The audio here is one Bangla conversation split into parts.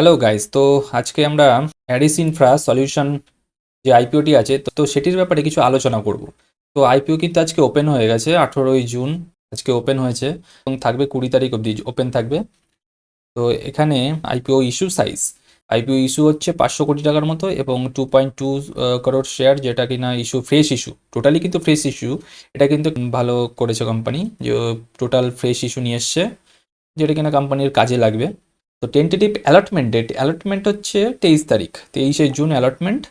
হ্যালো গাইস, তো আজকে আমরা অ্যারিস ইনফ্রা সলিউশন যে আইপিওটি আছে তো সেটির ব্যাপারে কিছু আলোচনা করব। তো আইপিও কিন্তু আজকে ওপেন হয়ে গেছে, 18ই জুন আজকে ওপেন হয়েছে এবং থাকবে 20 তারিখ অবধি ওপেন থাকবে। তো এখানে আইপিও ইস্যু হচ্ছে 500 কোটি টাকার মতো এবং 2.2 করোড় শেয়ার, যেটা কিনা ইস্যু, ফ্রেশ ইস্যু, টোটালি কিন্তু ফ্রেশ ইস্যু। এটা কিন্তু ভালো করেছে কোম্পানি, যে টোটাল ফ্রেশ ইস্যু নিয়ে এসছে, যেটা কিনা কোম্পানির কাজে লাগবে। তো টেন্টেটিভ অ্যালটমেন্ট হচ্ছে 23 তারিখ, 23শে জুন অ্যালটমেন্ট,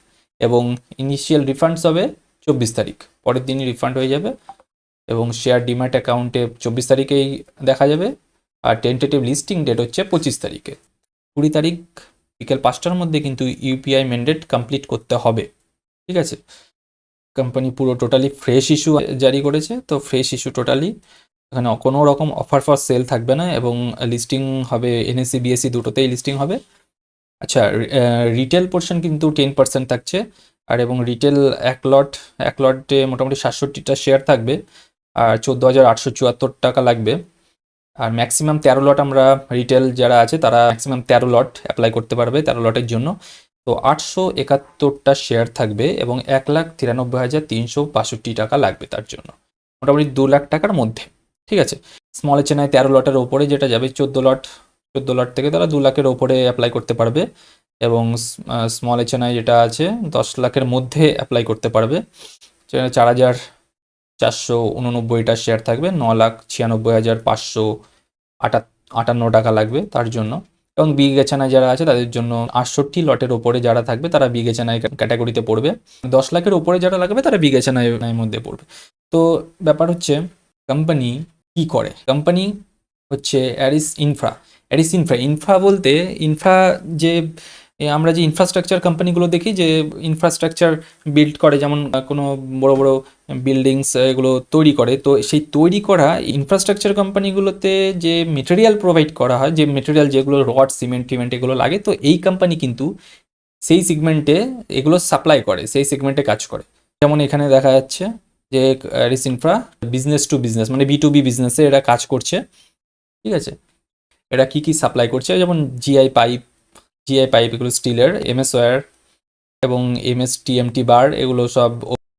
এবং ইনিশিয়াল রিফান্ডস হবে 24 তারিখ, পরের দিনই রিফান্ড হয়ে যাবে। এবং শেয়ার ডিম্যাট অ্যাকাউন্টে 24 তারিখেই দেখা যাবে। আর টেন্টেটিভ লিস্টিং ডেট হচ্ছে 25 তারিখে। 20 তারিখ বিকেল 5টার মধ্যে কিন্তু ইউপিআই ম্যান্ডেট কমপ্লিট করতে হবে। ঠিক আছে, কোম্পানি পুরো টোটালি ফ্রেশ ইস্যু জারি করেছে, তো ফ্রেশ ইস্যু টোটালি, এখানে কোনো রকম অফার ফর সেল থাকবে না এবং লিস্টিং হবে এনএসসি বিএসসি দুটোতেই লিস্টিং হবে। আচ্ছা, রিটেল পোর্শন কিন্তু 10% থাকছে। আর এবং রিটেল এক লটে মোটামুটি 67টা শেয়ার থাকবে, আর 14,874 টাকা লাগবে। আর ম্যাক্সিমাম 13 লট আমরা, রিটেল যারা আছে তারা ম্যাক্সিমাম 13 লট অ্যাপ্লাই করতে পারবে 13 লটের জন্য। তো 871টা শেয়ার থাকবে এবং 1,93,362 টাকা লাগবে তার জন্য, মোটামুটি 2 লাখ টাকার মধ্যে। ঠিক আছে, স্মল চেনাই 13 লটের ওপরে যেটা যাবে 14 লট থেকে তারা 2 লাখের ওপরে অ্যাপ্লাই করতে পারবে, এবং স্মল চেনাই যেটা আছে 10 লাখের মধ্যে অ্যাপ্লাই করতে পারবে। 4,489টা শেয়ার থাকবে, 9,96,558 টাকা লাগবে তার জন্য। এবং বিবেচনায় যারা আছে তাদের জন্য 68 লটের ওপরে যারা থাকবে তারা বিবেচনায় ক্যাটাগরিতে পড়বে। 10 লাখের ওপরে যারা লাগবে তারা বিবেচনায় মধ্যে পড়বে। তো ব্যাপার হচ্ছে, কোম্পানি কি করে? কোম্পানি হচ্ছে অ্যারিস ইনফ্রা বলতে, ইনফ্রা যে আমরা যে ইনফ্রাস্ট্রাকচার কোম্পানিগুলো দেখি, যে ইনফ্রাস্ট্রাকচার বিল্ড করে, যেমন কোনো বড় বড় বিল্ডিংস এগুলো তৈরি করে, তো সেই তৈরি করা ইনফ্রাস্ট্রাকচার কোম্পানিগুলোতে যে মেটেরিয়াল প্রোভাইড করা হয়, যে মেটেরিয়াল যেগুলো রড সিমেন্ট টিমেন্ট এগুলো লাগে, তো এই কোম্পানি কিন্তু সেই সেগমেন্টে এগুলো সাপ্লাই করে, সেই সেগমেন্টে কাজ করে। যেমন এখানে দেখা যাচ্ছে যে অ্যারিস ইনফ্রা বিজনেস টু বিজনেস, মানে B2B বিজনেসে এরা কাজ করছে। ঠিক আছে, এরা কি কি সাপ্লাই করছে, যেমন জিআই পাইপ এগুলো স্টিলের, এমএস ওয়্যার এবং MSTMT বার, এগুলো সব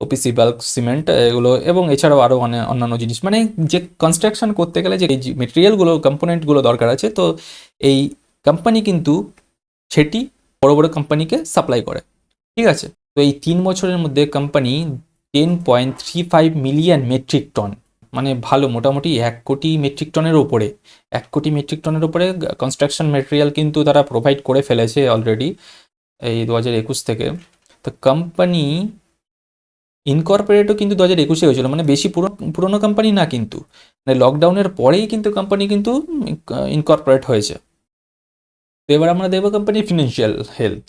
ওপিসি বাল্ক সিমেন্ট এগুলো, এবং এছাড়াও আরও অন্যান্য জিনিস, মানে যে কনস্ট্রাকশন করতে গেলে যে মেটেরিয়ালগুলো কম্পোনেন্টগুলো দরকার আছে, তো এই কোম্পানি কিন্তু সেটি বড় বড় কোম্পানিকে সাপ্লাই করে। ঠিক আছে, তো এই 3 বছরের মধ্যে কোম্পানি 10.35 মিলিয়ন মেট্রিক টন, মানে ভালো, মোটামুটি 1 কোটি মেট্রিক টনের ওপরে, 1 কোটি মেট্রিক টনের ওপরে কনস্ট্রাকশন মেটেরিয়াল কিন্তু তারা প্রোভাইড করে ফেলেছে অলরেডি এই 2021 থেকে। তো কোম্পানি ইনকর্পোরেটও কিন্তু 2021 হয়েছিল, মানে বেশি পুরনো কোম্পানি না কিন্তু, মানে লকডাউনের পরেই কিন্তু কোম্পানি কিন্তু ইনকর্পোরেট হয়েছে। তো এবার আমরা দেখবো কোম্পানির ফিনান্সিয়াল হেলথ।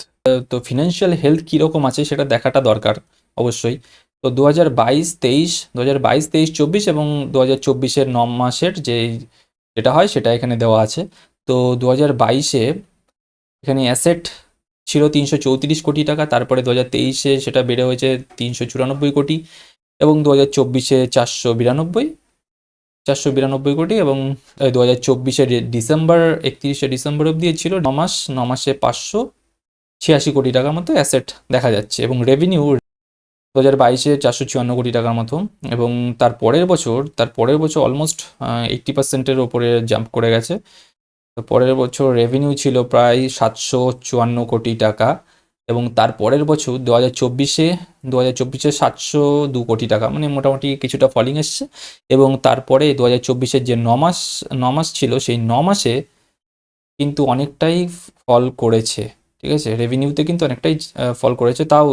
তো ফিনান্সিয়াল হেলথ কীরকম আছে সেটা দেখাটা দরকার অবশ্যই। তো 2022-23 এবং 2024-এর 9 মাসের যেটা হয় সেটা এখানে দেওয়া আছে। তো 2022-এ এখানে অ্যাসেট ছিল 334 কোটি টাকা, তারপরে 2023-এ সেটা বেড়ে হয়েছে 394 কোটি, এবং 2024-এ 492 কোটি, এবং 2024-এর ডিসেম্বর, 31শে ডিসেম্বর অবধি ছিল 9 মাস, 9 মাসে 586 কোটি টাকার মতো অ্যাসেট দেখা যাচ্ছে, এবং রেভিনিউ 2022-এ 454 কোটি টাকার মতো। এবং তার পরের বছর অলমোস্ট 80%-এর ওপরে জাম্প করে গেছে। তো পরের বছর রেভিনিউ ছিল প্রায় 754 কোটি টাকা, এবং তার পরের বছর 2024-এ 702 কোটি টাকা, মানে মোটামুটি কিছুটা ফলিং এসছে। এবং তারপরে 2024-এর যে 9 মাস ছিল, সেই 9 মাসে কিন্তু অনেকটাই ফল করেছে। ঠিক আছে, রেভিনিউতে কিন্তু অনেকটাই ফল করেছে, তাও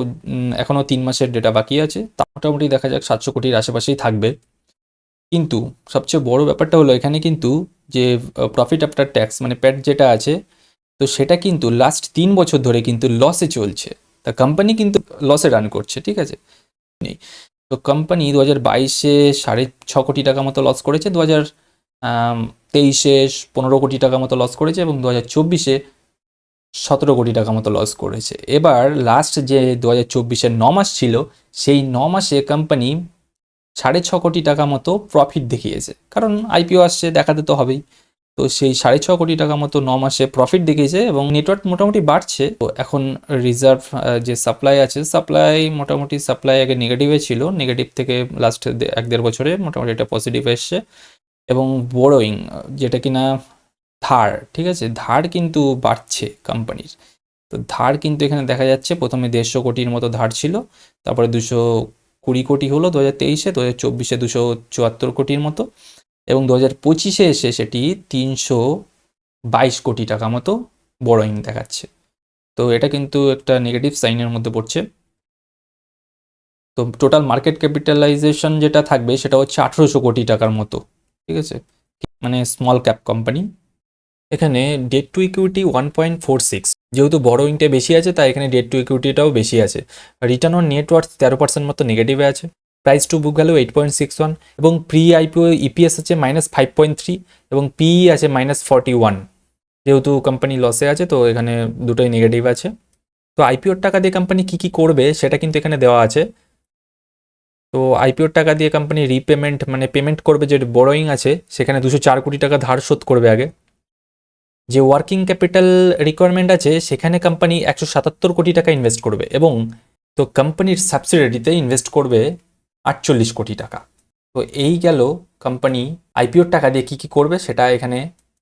এখনও 3 মাসের ডেটা বাকি আছে, তা মোটামুটি দেখা যাক 700 কোটির আশেপাশেই থাকবে। কিন্তু সবচেয়ে বড় ব্যাপারটা হলো এখানে কিন্তু যে প্রফিট আফটার ট্যাক্স মানে প্যাট যেটা আছে, তো সেটা কিন্তু লাস্ট 3 বছর ধরে কিন্তু লসে চলছে। তা কোম্পানি কিন্তু লসে রান করছে। ঠিক আছে, নেই। তো কোম্পানি 2022-এ 6.5 কোটি টাকা মতো লস করেছে, 2023-এ 15 কোটি টাকা মতো লস করেছে, এবং 2024-এ 17 কোটি টাকা মতো লস করেছে। এবার লাস্ট যে 2024-এর 9 মাস ছিল, সেই 9 মাসে কোম্পানি 6.5 কোটি টাকা মতো প্রফিট দেখিয়েছে, কারণ আইপিও আসছে, দেখাতে তো হবেই। তো তো সেই 6.5 কোটি টাকা মতো 9 মাসে প্রফিট দেখিয়েছে এবং নেটওয়ার্ক মোটামুটি বাড়ছে। তো এখন রিজার্ভ যে সাপ্লাই আছে, সাপ্লাই আগে নেগেটিভে ছিল, নেগেটিভ থেকে লাস্ট 1-1.5 বছরে মোটামুটি এটা পজিটিভ এসছে। এবং বোরোয়িং যেটা কিনা ধার, ঠিক আছে, ধার কিন্তু বাড়ছে কোম্পানির। তো ধার কিন্তু এখানে দেখা যাচ্ছে প্রথমে 150 কোটির মতো ধার ছিল, তারপরে 220 কোটি হলো 2023-এ, 2024-এ 274 কোটির মতো, এবং 2025-এ এসে সেটি 322 কোটি টাকা মতো বোরোয়িং দেখাচ্ছে। তো এটা কিন্তু একটা নেগেটিভ সাইনের মধ্যে পড়ছে। তো টোটাল মার্কেট ক্যাপিটালাইজেশন যেটা থাকবে সেটা হচ্ছে 1800 কোটি টাকার মতো, ঠিক আছে, মানে স্মল ক্যাপ কোম্পানি। এখানে ডেট টু ইকুইটি 1.46, যেহেতু বড়োইংটা বেশি আছে তাই এখানে ডেট টু ইকুইটিটাও বেশি আছে। রিটার্ন অন নেটওয়ার্থ 13% মতো নেগেটিভে আছে। প্রাইস টু বুক ভ্যালু 8.61 এবং প্রি আইপিও ইপিএস আছে -5.3 এবং পিই আছে -41। যেহেতু কোম্পানি লসে আছে তো এখানে দুটোই নেগেটিভ আছে। তো আইপিওর টাকা দিয়ে কোম্পানি কী কী করবে সেটা কিন্তু এখানে দেওয়া আছে। তো আইপিওর টাকা দিয়ে কোম্পানি রিপেমেন্ট মানে পেমেন্ট করবে, যে বড়োইং আছে সেখানে 204 কোটি টাকা ধার শোধ করবে আগে। যে ওয়ার্কিং ক্যাপিটাল রিকোয়ারমেন্ট আছে সেখানে কোম্পানি 177 কোটি টাকা ইনভেস্ট করবে এবং তো কোম্পানির সাবসিডিয়ারিতে ইনভেস্ট করবে 48 কোটি টাকা। তো এই গেল কোম্পানি আইপিওর টাকা দিয়ে কী কী করবে সেটা এখানে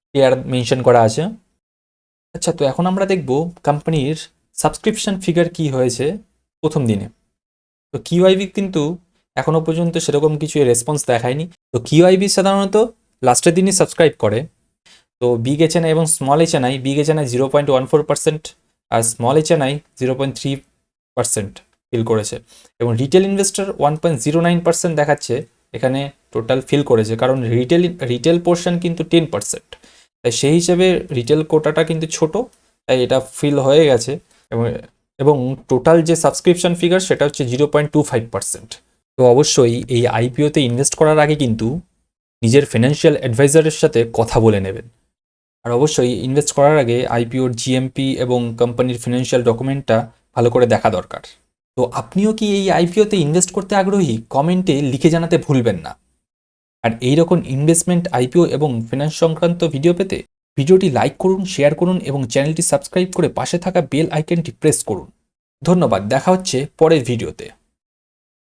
ক্লিয়ার মেনশন করা আছে। আচ্ছা, তো এখন আমরা দেখব কোম্পানির সাবস্ক্রিপশন ফিগার কি হয়েছে প্রথম দিনে। তো কিউআইবি কিন্তু এখনও পর্যন্ত সেরকম কিছু রেসপন্স দেখায়নি। তো কিউআইবি সাধারণত লাস্টের দিনই সাবস্ক্রাইব করে। তো বিগ এইচএনআই এবং স্মল এইচএনআই, বিগ এইচএনআই 0.14% আর স্মল এইচএনআই 0.3% ফিল করেছে এবং রিটেল ইনভেস্টর 1.09% দেখাচ্ছে এখানে টোটাল ফিল করেছে, কারণ রিটেল পোর্শন কিন্তু 10%, তাই সেই হিসেবে রিটেল কোটাটা কিন্তু ছোট, তাই এটা ফিল হয়ে গেছে। এবং টোটাল যে সাবস্ক্রিপশন ফিগার সেটা হচ্ছে 0.25%। তো অবশ্যই এই আইপিওতে ইনভেস্ট করার আগে কিন্তু নিজের ফিনান্সিয়াল অ্যাডভাইজারের সাথে কথা বলে নেবেন। আর অবশ্যই ইনভেস্ট করার আগে আইপিওর জিএমপি এবং কোম্পানির ফিনান্সিয়াল ডকুমেন্টটা ভালো করে দেখা দরকার। তো আপনিও কি এই আইপিওতে ইনভেস্ট করতে আগ্রহী? কমেন্টে লিখে জানাতে ভুলবেন না। আর এইরকম ইনভেস্টমেন্ট, আইপিও এবং ফিনান্স সংক্রান্ত ভিডিও পেতে ভিডিওটি লাইক করুন, শেয়ার করুন এবং চ্যানেলটি সাবস্ক্রাইব করে পাশে থাকা বেল আইকনটি প্রেস করুন। ধন্যবাদ, দেখা হচ্ছে পরের ভিডিওতে।